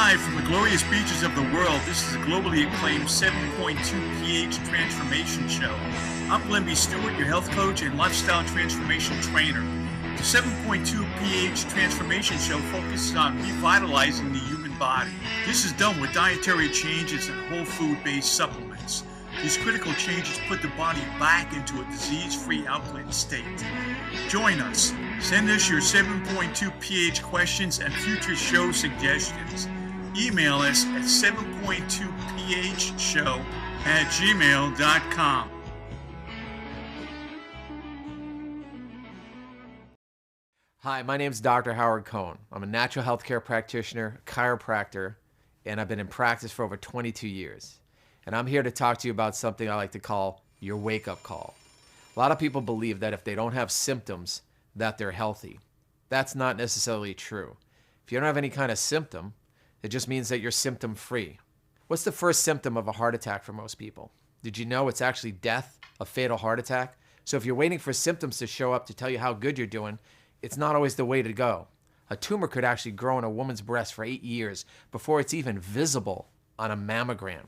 Live from the glorious beaches of the world, this is a globally acclaimed 7.2 pH transformation show. I'm Glenn B. Stewart, your health coach and lifestyle transformation trainer. The 7.2 pH transformation show focuses on revitalizing the human body. This is done with dietary changes and whole food-based supplements. These critical changes put the body back into a disease-free alkaline state. Join us. Send us your 7.2 pH questions and future show suggestions. Email us at 7.2phshow@gmail.com. Hi, my name is Dr. Howard Cohn. I'm a natural health care practitioner, chiropractor, and I've been in practice for over 22 years. And I'm here to talk to you about something I like to call your wake-up call. A lot of people believe that if they don't have symptoms, that they're healthy. That's not necessarily true. If you don't have any kind of symptom, it just means that you're symptom-free. What's the first symptom of a heart attack for most people? Did you know it's actually death, a fatal heart attack? So if you're waiting for symptoms to show up to tell you how good you're doing, it's not always the way to go. A tumor could actually grow in a woman's breast for 8 years before it's even visible on a mammogram.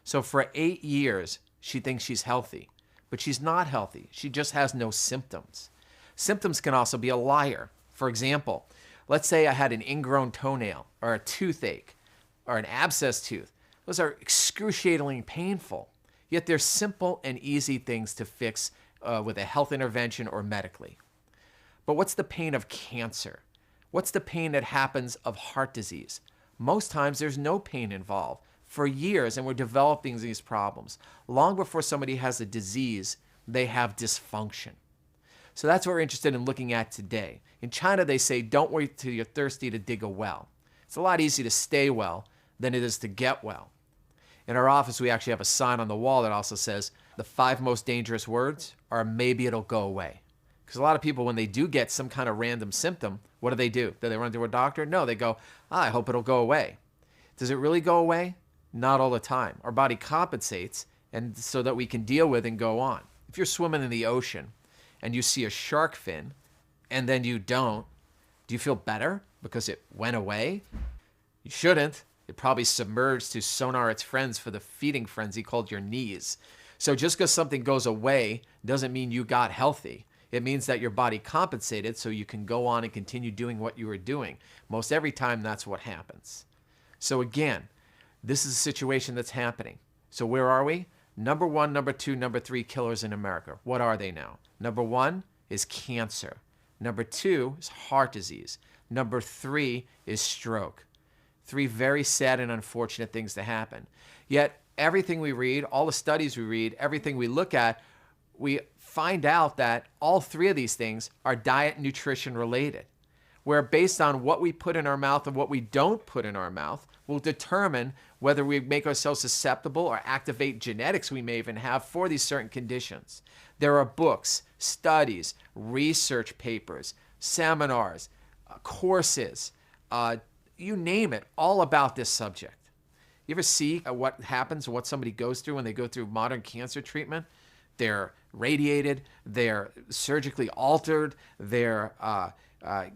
So for 8 years, she thinks she's healthy, but she's not healthy. She just has no symptoms. Symptoms can also be a liar. For example, let's say I had an ingrown toenail or a toothache or an abscess tooth. Those are excruciatingly painful, yet they're simple and easy things to fix with a health intervention or medically. But what's the pain of cancer? What's the pain that happens of heart disease? Most times there's no pain involved. For years, and we're developing these problems. Long before somebody has a disease, they have dysfunction. So that's what we're interested in looking at today. In China, they say, don't wait till you're thirsty to dig a well. It's a lot easier to stay well than it is to get well. In our office, we actually have a sign on the wall that also says, the 5 most dangerous words are maybe it'll go away. Because a lot of people, when they do get some kind of random symptom, what do? Do they run to a doctor? No, they go, I hope it'll go away. Does it really go away? Not all the time. Our body compensates and so that we can deal with and go on. If you're swimming in the ocean and you see a shark fin and then you don't, do you feel better because it went away? You shouldn't. It probably submerged to sonar its friends for the feeding frenzy called your knees. So just because something goes away doesn't mean you got healthy. It means that your body compensated so you can go on and continue doing what you were doing. Most every time that's what happens. So again, this is a situation that's happening. So where are we? Number 1, number 2, number 3 killers in America. What are they now? Number 1 is cancer. Number 2 is heart disease. Number 3 is stroke. 3 very sad and unfortunate things to happen. Yet everything we read, all the studies we read, everything we look at, we find out that all 3 of these things are diet and nutrition related, where based on what we put in our mouth and what we don't put in our mouth will determine whether we make ourselves susceptible or activate genetics we may even have for these certain conditions. There are books, studies, research papers, seminars, courses, you name it, all about this subject. You ever see what happens, what somebody goes through when they go through modern cancer treatment? They're radiated, they're surgically altered, they're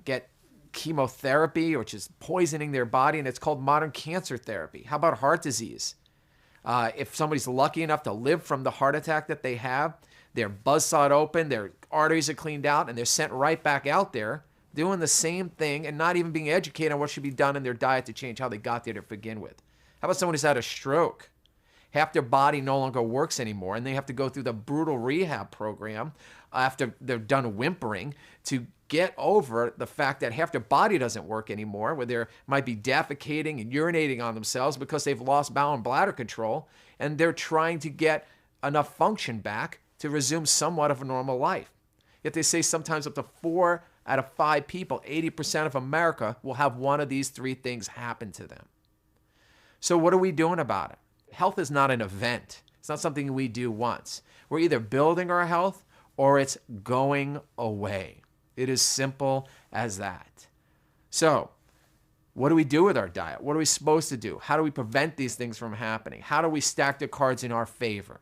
get chemotherapy, which is poisoning their body, and it's called modern cancer therapy. How about heart disease? If somebody's lucky enough to live from the heart attack that they have, they're buzzsawed open, their arteries are cleaned out, and they're sent right back out there doing the same thing and not even being educated on what should be done in their diet to change how they got there to begin with. How about someone who's had a stroke? Half their body no longer works anymore, and they have to go through the brutal rehab program after they're done whimpering to get over the fact that half their body doesn't work anymore, where they might be defecating and urinating on themselves because they've lost bowel and bladder control, and they're trying to get enough function back to resume somewhat of a normal life. Yet they say sometimes up to 4 out of 5 people, 80% of America, will have one of these 3 things happen to them. So what are we doing about it? Health is not an event. It's not something we do once. We're either building our health or it's going away. It is simple as that. So, what do we do with our diet? What are we supposed to do? How do we prevent these things from happening? How do we stack the cards in our favor?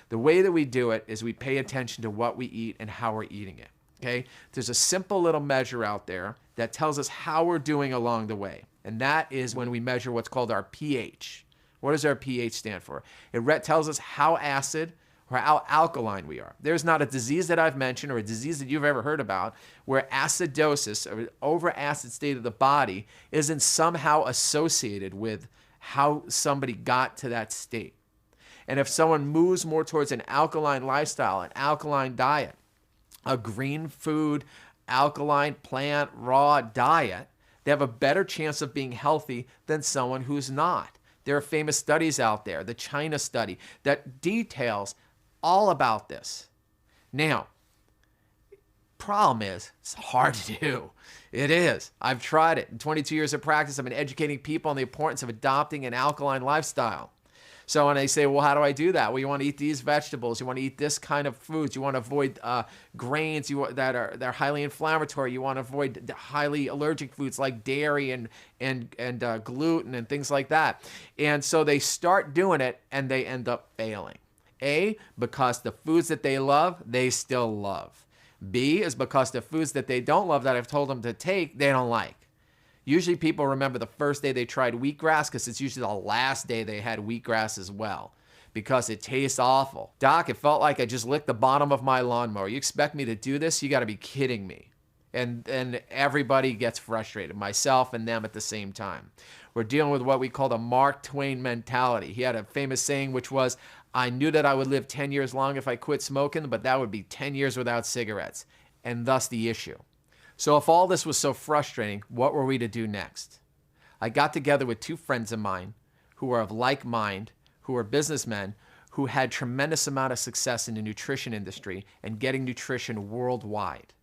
The way that we do it is we pay attention to what we eat and how we're eating it. Okay? There's a simple little measure out there that tells us how we're doing along the way. And that is when we measure what's called our pH. What does our pH stand for? It tells us how acid or how alkaline we are. There's not a disease that I've mentioned or a disease that you've ever heard about where acidosis, or over acid state of the body, isn't somehow associated with how somebody got to that state. And if someone moves more towards an alkaline lifestyle, an alkaline diet, a green food, alkaline plant, raw diet, they have a better chance of being healthy than someone who's not. There are famous studies out there, the China study, that details all about this. Now, problem is, it's hard to do. It is. I've tried it. In 22 years of practice, I've been educating people on the importance of adopting an alkaline lifestyle. So when they say, well, how do I do that? Well, you want to eat these vegetables. You want to eat this kind of foods. You want to avoid grains that are highly inflammatory. You want to avoid highly allergic foods like dairy and gluten and things like that. And so they start doing it, and they end up failing. A, because the foods that they love, they still love. B, is because the foods that they don't love that I've told them to take, they don't like. Usually people remember the first day they tried wheatgrass because it's usually the last day they had wheatgrass as well because it tastes awful. Doc, it felt like I just licked the bottom of my lawnmower. You expect me to do this? You got to be kidding me. And everybody gets frustrated, myself and them at the same time. We're dealing with what we call the Mark Twain mentality. He had a famous saying which was, I knew that I would live 10 years long if I quit smoking, but that would be 10 years without cigarettes. And thus the issue. So if all this was so frustrating, what were we to do next? I got together with two friends of mine who are of like mind, who are businessmen, who had tremendous amount of success in the nutrition industry and getting nutrition worldwide.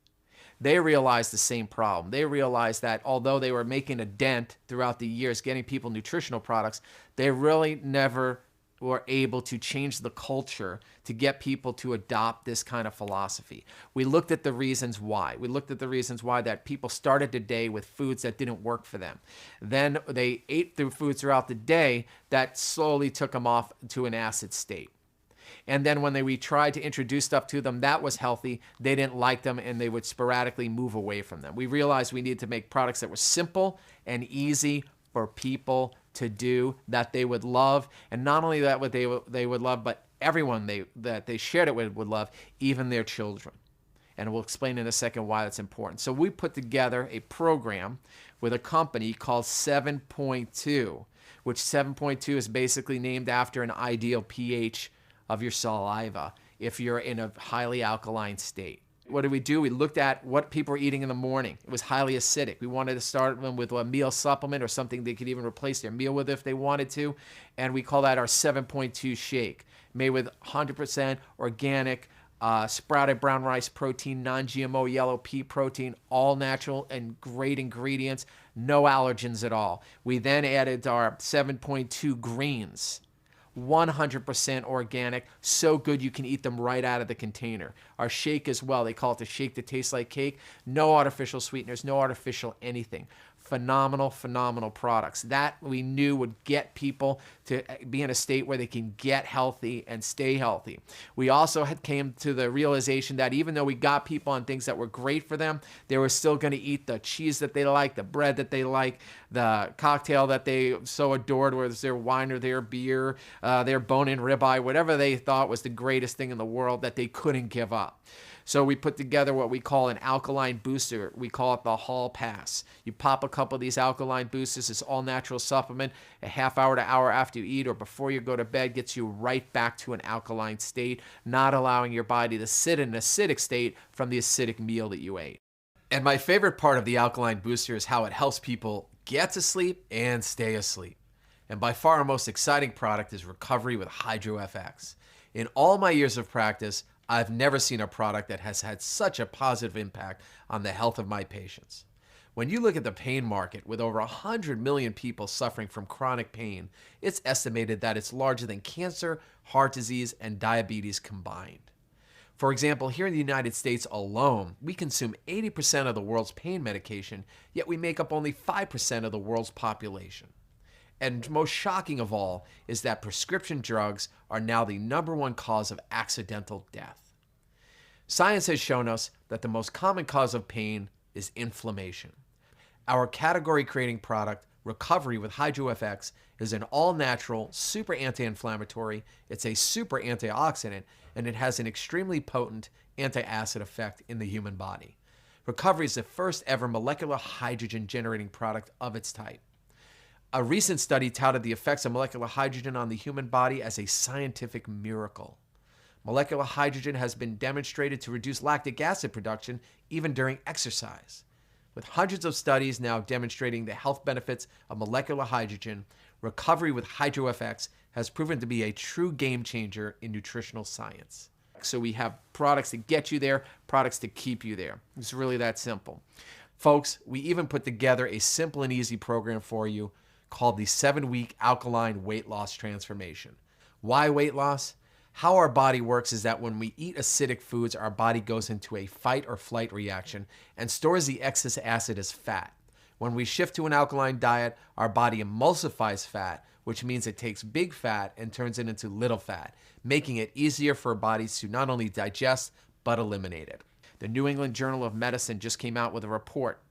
They realized the same problem. They realized that although they were making a dent throughout the years getting people nutritional products, they really never were able to change the culture to get people to adopt this kind of philosophy. We looked at the reasons why. We looked at the reasons why that people started the day with foods that didn't work for them. Then they ate through foods throughout the day that slowly took them off to an acid state. And then when we tried to introduce stuff to them that was healthy, they didn't like them and they would sporadically move away from them. We realized we needed to make products that were simple and easy for people to do, that they would love, and not only that what they would love, but everyone that they shared it with would love, even their children. And we'll explain in a second why that's important. So we put together a program with a company called 7.2, which 7.2 is basically named after an ideal pH of your saliva if you're in a highly alkaline state. What did we do? We looked at what people were eating in the morning. It was highly acidic. We wanted to start them with a meal supplement or something they could even replace their meal with if they wanted to. And we call that our 7.2 shake, made with 100% organic, sprouted brown rice protein, non-GMO yellow pea protein, all natural and great ingredients, no allergens at all. We then added our 7.2 greens. 100% organic, so good you can eat them right out of the container. Our shake as well, they call it the shake that tastes like cake. No artificial sweeteners, no artificial anything. Phenomenal, phenomenal products. That we knew would get people to be in a state where they can get healthy and stay healthy. We also came to the realization that even though we got people on things that were great for them, they were still going to eat the cheese that they like, the bread that they like, the cocktail that they so adored, whether it's their wine or their beer, their bone-in ribeye, whatever they thought was the greatest thing in the world that they couldn't give up. So we put together what we call an alkaline booster. We call it the Hall Pass. You pop a couple of these alkaline boosters. It's all natural supplement. A half hour to hour after you eat or before you go to bed gets you right back to an alkaline state, not allowing your body to sit in an acidic state from the acidic meal that you ate. And my favorite part of the alkaline booster is how it helps people get to sleep and stay asleep. And by far our most exciting product is Recovery with HydroFX. In all my years of practice, I've never seen a product that has had such a positive impact on the health of my patients. When you look at the pain market with over 100 million people suffering from chronic pain, it's estimated that it's larger than cancer, heart disease, and diabetes combined. For example, here in the United States alone, we consume 80% of the world's pain medication, yet we make up only 5% of the world's population. And most shocking of all is that prescription drugs are now the #1 cause of accidental death. Science has shown us that the most common cause of pain is inflammation. Our category-creating product, Recovery with HydroFX is an all-natural, super anti-inflammatory, it's a super antioxidant, and it has an extremely potent anti-acid effect in the human body. Recovery is the first ever molecular hydrogen generating product of its type. A recent study touted the effects of molecular hydrogen on the human body as a scientific miracle. Molecular hydrogen has been demonstrated to reduce lactic acid production even during exercise. With hundreds of studies now demonstrating the health benefits of molecular hydrogen, recovery with HydroFX has proven to be a true game changer in nutritional science. So we have products to get you there, products to keep you there. It's really that simple. Folks, we even put together a simple and easy program for you called the 7-week Alkaline Weight Loss Transformation. Why weight loss? How our body works is that when we eat acidic foods, our body goes into a fight or flight reaction and stores the excess acid as fat. When we shift to an alkaline diet, our body emulsifies fat, which means it takes big fat and turns it into little fat, making it easier for our bodies to not only digest, but eliminate it. The New England Journal of Medicine just came out with a report,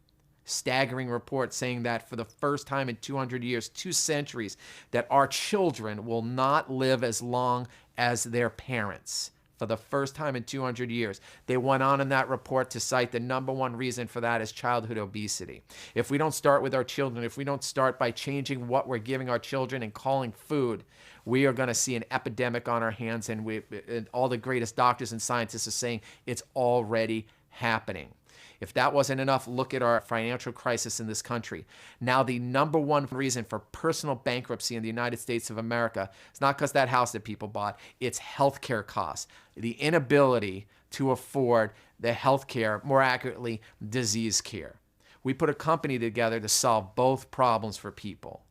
staggering report, saying that for the first time in 200 years, 2 centuries, that our children will not live as long as their parents. For the first time in 200 years. They went on in that report to cite the #1 reason for that is childhood obesity. If we don't start with our children, if we don't start by changing what we're giving our children and calling food, we are going to see an epidemic on our hands, and all the greatest doctors and scientists are saying it's already happening. If that wasn't enough, look at our financial crisis in this country. Now, the #1 reason for personal bankruptcy in the United States of America is not because that house that people bought, it's healthcare costs. The inability to afford the healthcare, more accurately, disease care. We put a company together to solve both problems for people.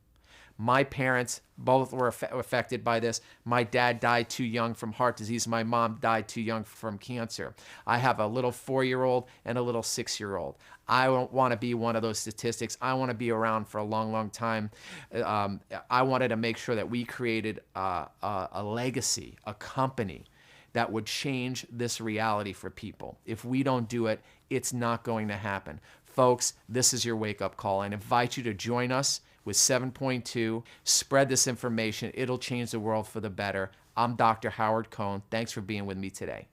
My parents both were affected by this. My dad died too young from heart disease. My mom died too young from cancer. I have a little 4-year-old and a little 6-year-old. I don't want to be one of those statistics. I want to be around for a long, long time. I wanted to make sure that we created a legacy, a company that would change this reality for people. If we don't do it, it's not going to happen. Folks, this is your wake-up call. I invite you to join us with 7.2. Spread this information. It'll change the world for the better. I'm Dr. Howard Cohn. Thanks for being with me today.